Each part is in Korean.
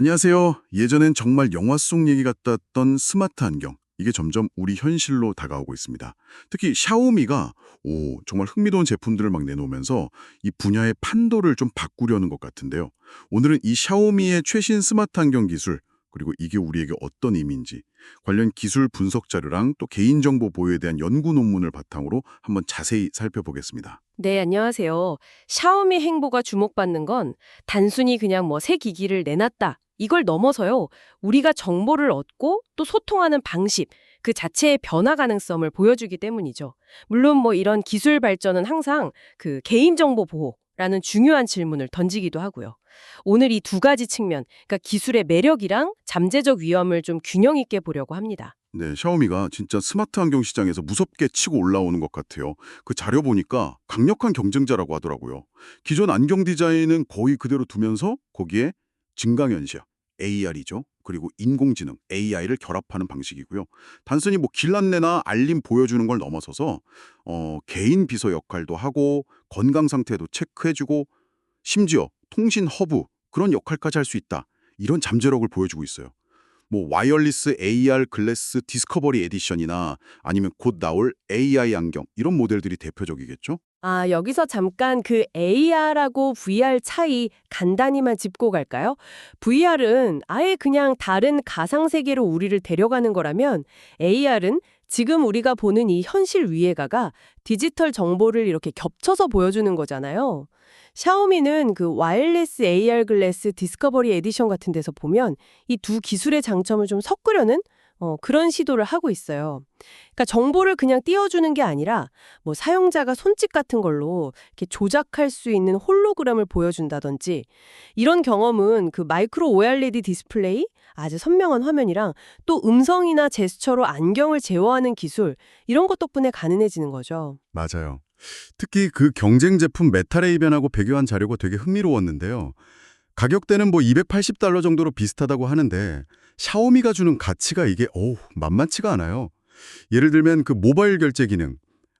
안녕하세요. 예전엔 정말 영화 속 얘기 같았던 스마트 안경. 이게 점점 우리 현실로 다가오고 있습니다. 특히 샤오미가 정말 흥미로운 제품들을 막 내놓으면서 이 분야의 판도를 좀 바꾸려는 것 같은데요. 오늘은 이 샤오미의 최신 스마트 안경 기술, 그리고 이게 우리에게 어떤 의미인지, 관련 기술 분석 자료랑 또 개인정보 보호에 대한 연구 논문을 바탕으로 한번 자세히 살펴보겠습니다. 네, 안녕하세요. 샤오미 행보가 주목받는 건 단순히 그냥 뭐 새 기기를 내놨다. 이걸 넘어서요. 우리가 정보를 얻고 또 소통하는 방식, 그 자체의 변화 가능성을 보여주기 때문이죠. 물론 뭐 이런 기술 발전은 항상 그 개인정보 보호라는 중요한 질문을 던지기도 하고요. 오늘 이 두 가지 측면, 그러니까 기술의 매력이랑 잠재적 위험을 좀 균형 있게 보려고 합니다. 네, 샤오미가 진짜 스마트 안경 시장에서 무섭게 치고 올라오는 것 같아요. 그 자료 보니까 강력한 경쟁자라고 하더라고요. 기존 안경 디자인은 거의 그대로 두면서 거기에 증강현실, AR이죠. 그리고 인공지능, AI를 결합하는 방식이고요. 단순히 뭐 길 안내나 알림 보여주는 걸 넘어서서 개인 비서 역할도 하고 건강 상태도 체크해주고 심지어 통신 허브 그런 역할까지 할 수 있다. 이런 잠재력을 보여주고 있어요. 뭐 와이어리스 AR 글래스 디스커버리 에디션이나 아니면 곧 나올 AI 안경 이런 모델들이 대표적이겠죠? 아, 여기서 잠깐 그 AR하고 VR 차이 간단히만 짚고 갈까요? VR은 아예 그냥 다른 가상세계로 우리를 데려가는 거라면 AR은 지금 우리가 보는 이 현실 위에가가 디지털 정보를 이렇게 겹쳐서 보여주는 거잖아요. 샤오미는 그 와이어리스 AR 글래스 디스커버리 에디션 같은 데서 보면 이 두 기술의 장점을 좀 섞으려는 그런 시도를 하고 있어요. 그러니까 정보를 그냥 띄워주는 게 아니라 뭐 사용자가 손짓 같은 걸로 이렇게 조작할 수 있는 홀로그램을 보여준다든지 이런 경험은 그 마이크로 OLED 디스플레이 아주 선명한 화면이랑 또 음성이나 제스처로 안경을 제어하는 기술 이런 것 덕분에 가능해지는 거죠. 맞아요. 특히 그 경쟁 제품 메타레이벤하고 비교한 자료가 되게 흥미로웠는데요. 가격대는 뭐 $280 정도로 비슷하다고 하는데 샤오미가 주는 가치가 이게 만만치가 않아요. 예를 들면 그 모바일 결제 기능,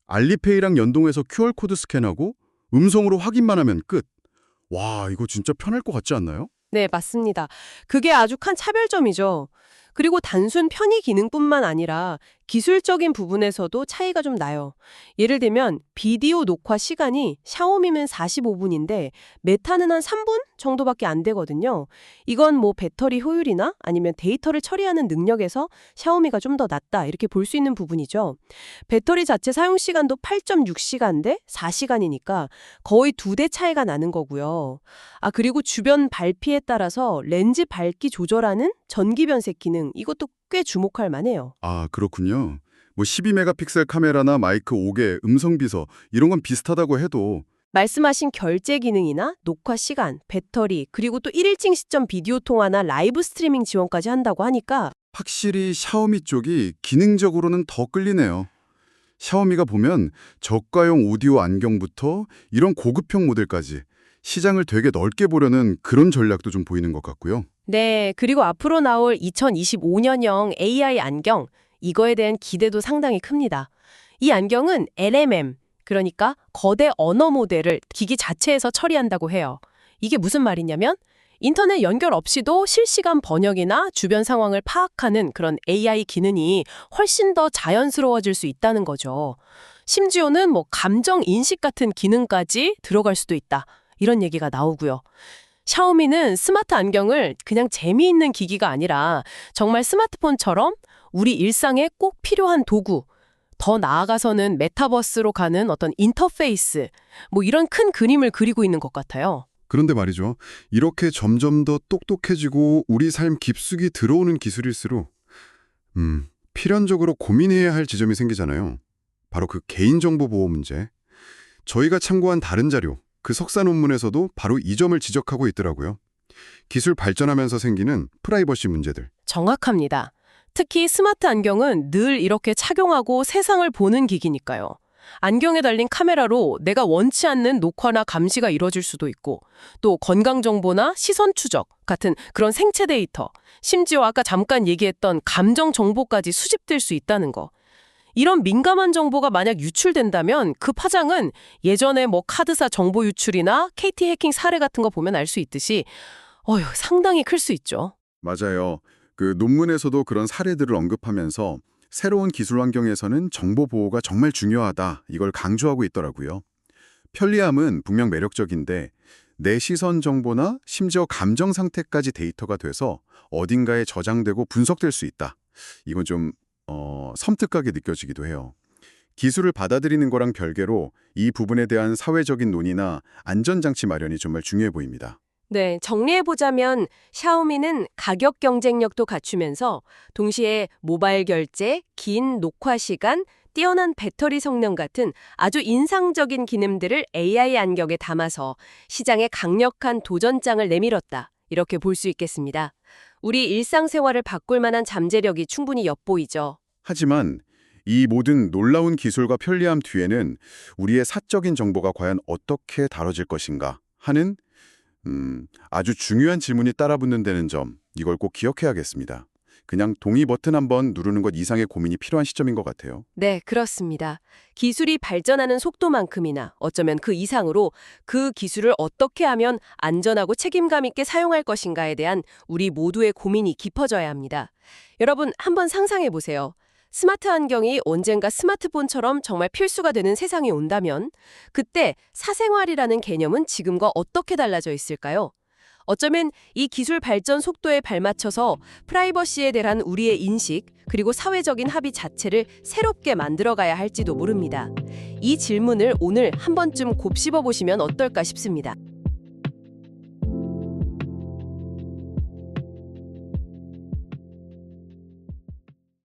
알리페이랑 연동해서 QR코드 스캔하고 음성으로 확인만 하면 끝. 와, 이거 진짜 편할 것 같지 않나요? 네, 맞습니다. 그게 아주 큰 차별점이죠. 그리고 단순 편의 기능뿐만 아니라 기술적인 부분에서도 차이가 좀 나요. 예를 들면 비디오 녹화 시간이 샤오미는 45분인데 메타는 한 3분 정도밖에 안 되거든요. 이건 뭐 배터리 효율이나 아니면 데이터를 처리하는 능력에서 샤오미가 좀 더 낫다 이렇게 볼 수 있는 부분이죠. 배터리 자체 사용 시간도 8.6시간 대 4시간이니까 거의 2대 차이가 나는 거고요. 아, 그리고 주변 발피에 따라서 렌즈 밝기 조절하는 전기 변색 기능 이것도 꽤 주목할 만해요. 아, 그렇군요. 뭐 12메가픽셀 카메라나 마이크 5개, 음성 비서 이런 건 비슷하다고 해도 말씀하신 결제 기능이나 녹화 시간, 배터리, 그리고 또 1일칭 시점 비디오 통화나 라이브 스트리밍 지원까지 한다고 하니까 확실히 샤오미 쪽이 기능적으로는 더 끌리네요. 샤오미가 보면 저가용 오디오 안경부터 이런 고급형 모델까지 시장을 되게 넓게 보려는 그런 전략도 좀 보이는 것 같고요. 네, 그리고 앞으로 나올 2025년형 AI 안경, 이거에 대한 기대도 상당히 큽니다. 이 안경은 LMM, 그러니까 거대 언어 모델을 기기 자체에서 처리한다고 해요. 이게 무슨 말이냐면 인터넷 연결 없이도 실시간 번역이나 주변 상황을 파악하는 그런 AI 기능이 훨씬 더 자연스러워질 수 있다는 거죠. 심지어는 뭐 감정 인식 같은 기능까지 들어갈 수도 있다. 이런 얘기가 나오고요. 샤오미는 스마트 안경을 그냥 재미있는 기기가 아니라 정말 스마트폰처럼 우리 일상에 꼭 필요한 도구, 더 나아가서는 메타버스로 가는 어떤 인터페이스, 뭐 이런 큰 그림을 그리고 있는 것 같아요. 그런데 말이죠. 이렇게 점점 더 똑똑해지고 우리 삶 깊숙이 들어오는 기술일수록 필연적으로 고민해야 할 지점이 생기잖아요. 바로 그 개인정보 보호 문제. 저희가 참고한 다른 자료, 그 석사 논문에서도 바로 이 점을 지적하고 있더라고요. 기술 발전하면서 생기는 프라이버시 문제들. 정확합니다. 특히 스마트 안경은 늘 이렇게 착용하고 세상을 보는 기기니까요. 안경에 달린 카메라로 내가 원치 않는 녹화나 감시가 이뤄질 수도 있고 또 건강정보나 시선 추적 같은 그런 생체 데이터, 심지어 아까 잠깐 얘기했던 감정 정보까지 수집될 수 있다는 거. 이런 민감한 정보가 만약 유출된다면 그 파장은 예전에 뭐 카드사 정보 유출이나 KT 해킹 사례 같은 거 보면 알 수 있듯이 상당히 클 수 있죠. 맞아요. 그 논문에서도 그런 사례들을 언급하면서 새로운 기술 환경에서는 정보 보호가 정말 중요하다. 이걸 강조하고 있더라고요. 편리함은 분명 매력적인데 내 시선 정보나 심지어 감정 상태까지 데이터가 돼서 어딘가에 저장되고 분석될 수 있다. 이건 좀 섬뜩하게 느껴지기도 해요. 기술을 받아들이는 거랑 별개로 이 부분에 대한 사회적인 논의나 안전장치 마련이 정말 중요해 보입니다. 네, 정리해보자면 샤오미는 가격 경쟁력도 갖추면서 동시에 모바일 결제, 긴 녹화 시간, 뛰어난 배터리 성능 같은 아주 인상적인 기능들을 AI 안경에 담아서 시장에 강력한 도전장을 내밀었다. 이렇게 볼 수 있겠습니다. 우리 일상생활을 바꿀 만한 잠재력이 충분히 엿보이죠. 하지만 이 모든 놀라운 기술과 편리함 뒤에는 우리의 사적인 정보가 과연 어떻게 다뤄질 것인가 하는 아주 중요한 질문이 따라붙는다는 점, 이걸 꼭 기억해야겠습니다. 그냥 동의 버튼 한번 누르는 것 이상의 고민이 필요한 시점인 것 같아요. 네, 그렇습니다. 기술이 발전하는 속도만큼이나 어쩌면 그 이상으로 그 기술을 어떻게 하면 안전하고 책임감 있게 사용할 것인가에 대한 우리 모두의 고민이 깊어져야 합니다. 여러분, 한번 상상해 보세요. 스마트 안경이 언젠가 스마트폰처럼 정말 필수가 되는 세상이 온다면 그때 사생활이라는 개념은 지금과 어떻게 달라져 있을까요? 어쩌면 이 기술 발전 속도에 발맞춰서 프라이버시에 대한 우리의 인식 그리고 사회적인 합의 자체를 새롭게 만들어가야 할지도 모릅니다. 이 질문을 오늘 한 번쯤 곱씹어 보시면 어떨까 싶습니다.